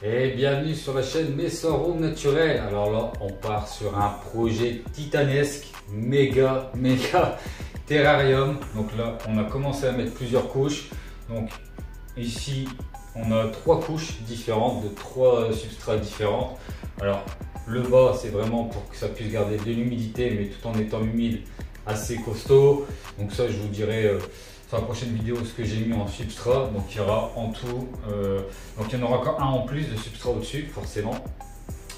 Et bienvenue sur la chaîne Messoro Naturel. Alors là, on part sur un projet titanesque, méga terrarium. Donc là, on a commencé à mettre plusieurs couches. Donc ici, on a 3 couches différentes, de 3 substrats différents. Alors le bas, c'est vraiment pour que ça puisse garder de l'humidité, mais tout en étant humide, assez costaud. Donc ça, je vous dirai sur la prochaine vidéo ce que j'ai mis en substrat. Donc il y aura en tout, donc il y en aura encore un en plus de substrat au-dessus, forcément.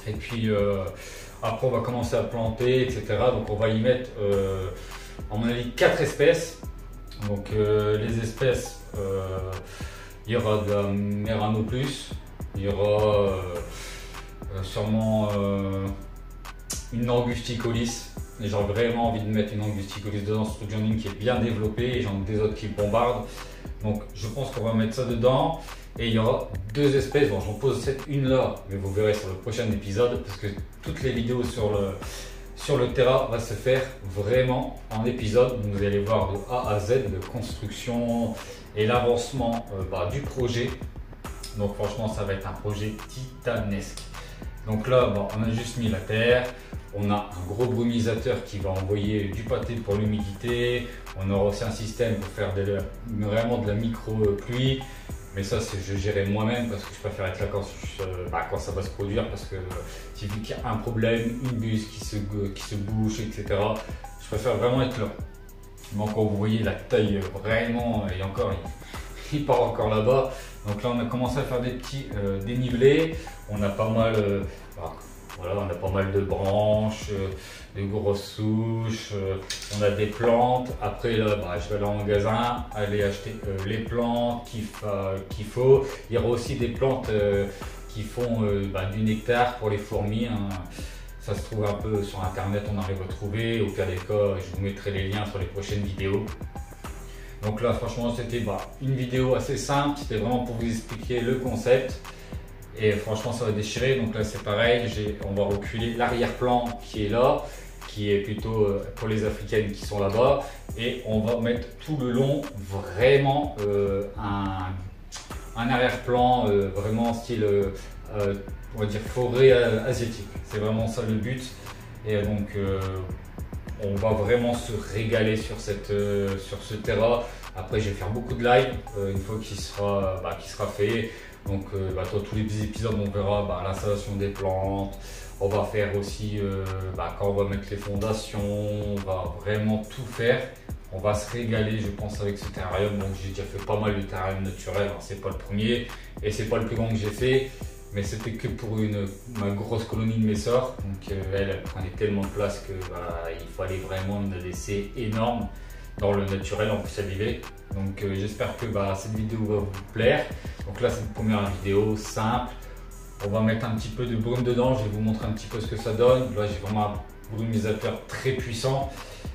Et puis après, on va commencer à planter, etc. Donc on va y mettre, à mon avis, 4 espèces. Donc les espèces, il y aura de la Merano Plus, il y aura sûrement une Angusticolis. Et j'ai vraiment envie de mettre une Angusticolis dedans, surtout que j'en ai une qui est bien développée et j'en ai des autres qui bombardent. Donc je pense qu'on va mettre ça dedans. Et il y aura 2 espèces. Bon, j'en pose une là, mais vous verrez sur le prochain épisode parce que toutes les vidéos sur le terrain va se faire vraiment en épisode. Vous allez voir de A à Z de construction et l'avancement du projet. Donc franchement, ça va être un projet titanesque. Donc là, bon, on a juste mis la terre. On a un gros brumisateur qui va envoyer du pâté pour l'humidité. On aura aussi un système pour faire vraiment de la micro-pluie. Mais ça, je gérerai moi-même parce que je préfère être là quand ça va se produire. Parce que si vu qu'il y a un problème, une buse qui se bouche, etc., je préfère vraiment être là. Mais encore, vous voyez la taille vraiment, et encore, il part encore là-bas. Donc là, on a commencé à faire des petits dénivelés. On a pas mal... voilà, on a pas mal de branches, de grosses souches, on a des plantes. Après là, je vais aller en magasin, aller acheter les plantes qu'il faut. Il y aura aussi des plantes qui font du nectar pour les fourmis. Hein. Ça se trouve un peu sur internet, on arrive à trouver. Au pire des cas, je vous mettrai les liens sur les prochaines vidéos. Donc là, franchement, c'était une vidéo assez simple. C'était vraiment pour vous expliquer le concept. Et franchement, ça va déchirer. Donc là, c'est pareil. On va reculer l'arrière-plan qui est là, qui est plutôt pour les africaines qui sont là-bas. Et on va mettre tout le long vraiment un arrière-plan vraiment style, on va dire forêt asiatique. C'est vraiment ça le but. Et donc, on va vraiment se régaler sur ce terrain. Après, je vais faire beaucoup de live une fois qu'il sera fait. Donc tous les épisodes, on verra l'installation des plantes. On va faire aussi quand on va mettre les fondations. On va vraiment tout faire. On va se régaler, je pense, avec ce terrarium. Donc j'ai déjà fait pas mal de terrarium naturel. C'est pas le premier et c'est pas le plus grand que j'ai fait. Mais c'était que pour ma grosse colonie de mes sœurs. Donc elle prenait tellement de place que il fallait vraiment une laisser énorme dans le naturel, en plus à vivre. Donc j'espère que cette vidéo va vous plaire. Donc là, c'est une première vidéo simple. On va mettre un petit peu de brume dedans. Je vais vous montrer un petit peu ce que ça donne. Là, j'ai vraiment un brumisateur très puissant.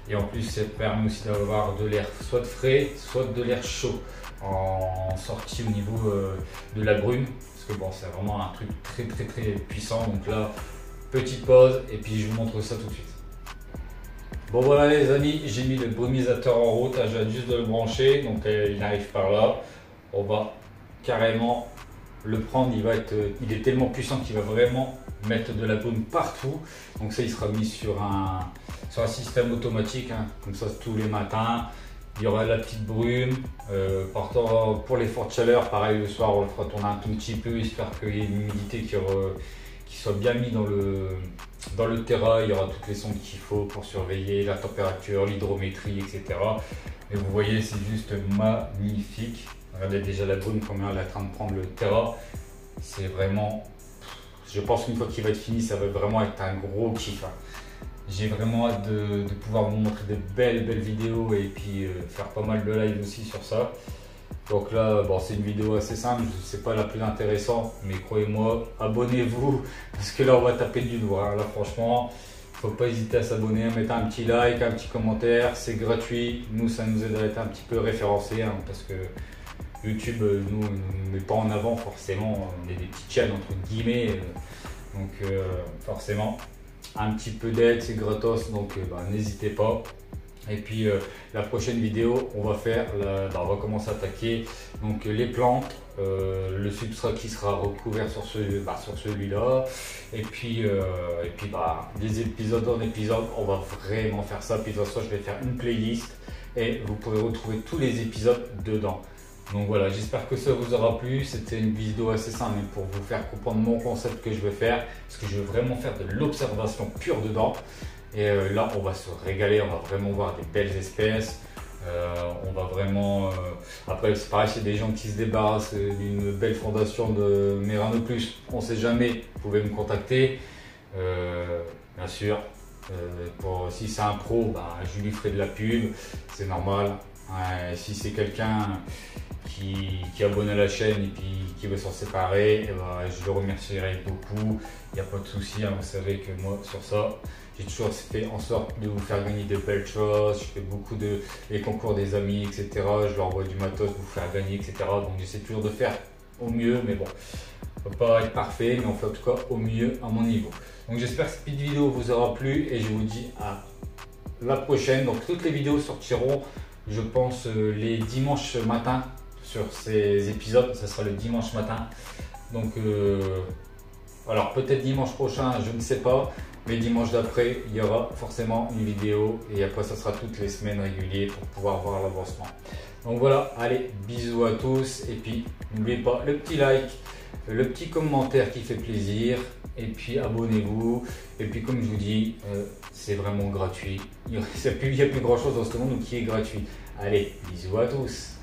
Et en plus, ça permet aussi d'avoir de l'air soit de frais, soit de l'air chaud en sortie au niveau de la brume. Parce que c'est vraiment un truc très puissant. Donc là, petite pause et puis je vous montre ça tout de suite. Bon voilà les amis, j'ai mis le brumisateur en route, je viens juste de le brancher, donc il arrive par là. On va carrément le prendre, il est tellement puissant qu'il va vraiment mettre de la brume partout. Donc ça, il sera mis sur un système automatique, hein, comme ça tous les matins. Il y aura la petite brume, pour les fortes chaleurs, pareil le soir on le fera tourner un tout petit peu, histoire qu'il y ait une humidité qui soit bien mis dans le terrain. Il y aura toutes les sondes qu'il faut pour surveiller la température, l'hydrométrie, etc. Et vous voyez, c'est juste magnifique. Regardez déjà la brume, comment elle est en train de prendre le terrain. C'est vraiment, je pense qu'une fois qu'il va être fini, ça va vraiment être un gros kiff. Hein. J'ai vraiment hâte de pouvoir vous montrer de belles vidéos et puis faire pas mal de live aussi sur ça. Donc là, c'est une vidéo assez simple, c'est pas la plus intéressante, mais croyez-moi, abonnez-vous parce que là on va taper du doigt. Là franchement, faut pas hésiter à s'abonner, à mettre un petit like, un petit commentaire, c'est gratuit. Nous, ça nous aide à être un petit peu référencés, hein, parce que YouTube nous met pas en avant forcément. On est des petites chaînes entre guillemets, donc forcément un petit peu d'aide, c'est gratos, donc n'hésitez pas. Et puis la prochaine vidéo, on va commencer à attaquer donc les plantes, le substrat qui sera recouvert sur celui-là, et puis des épisodes en épisode, on va vraiment faire ça. Puis de toute façon, je vais faire une playlist et vous pourrez retrouver tous les épisodes dedans. Donc voilà, j'espère que ça vous aura plu. C'était une vidéo assez simple mais pour vous faire comprendre mon concept que je vais faire, parce que je veux vraiment faire de l'observation pure dedans. Et là, on va se régaler, on va vraiment voir des belles espèces. On va vraiment. Après, c'est pareil, c'est des gens qui se débarrassent d'une belle fondation de Meranopus. On ne sait jamais, vous pouvez me contacter. Bien sûr, si c'est un pro, je lui ferai de la pub, c'est normal. Si c'est quelqu'un qui est abonné à la chaîne et puis qui veut s'en séparer, je le remercierai beaucoup. Il n'y a pas de souci, vous savez que moi sur ça, j'ai toujours fait en sorte de vous faire gagner de belles choses. Je fais beaucoup les concours des amis, etc. Je leur envoie du matos pour vous faire gagner, etc. Donc j'essaie toujours de faire au mieux, mais bon, on ne peut pas être parfait, mais on fait en tout cas au mieux à mon niveau. Donc j'espère que cette petite vidéo vous aura plu et je vous dis à la prochaine. Donc toutes les vidéos sortiront, je pense, les dimanches matin sur ces épisodes. Ça sera le dimanche matin. Donc alors peut-être dimanche prochain, je ne sais pas. Mais dimanche d'après, il y aura forcément une vidéo et après ça sera toutes les semaines régulières pour pouvoir voir l'avancement. Donc voilà, allez, bisous à tous et puis n'oubliez pas le petit like, le petit commentaire qui fait plaisir et puis abonnez-vous. Et puis comme je vous dis, c'est vraiment gratuit. Il n'y a plus grand chose dans ce monde qui est gratuit. Allez, bisous à tous.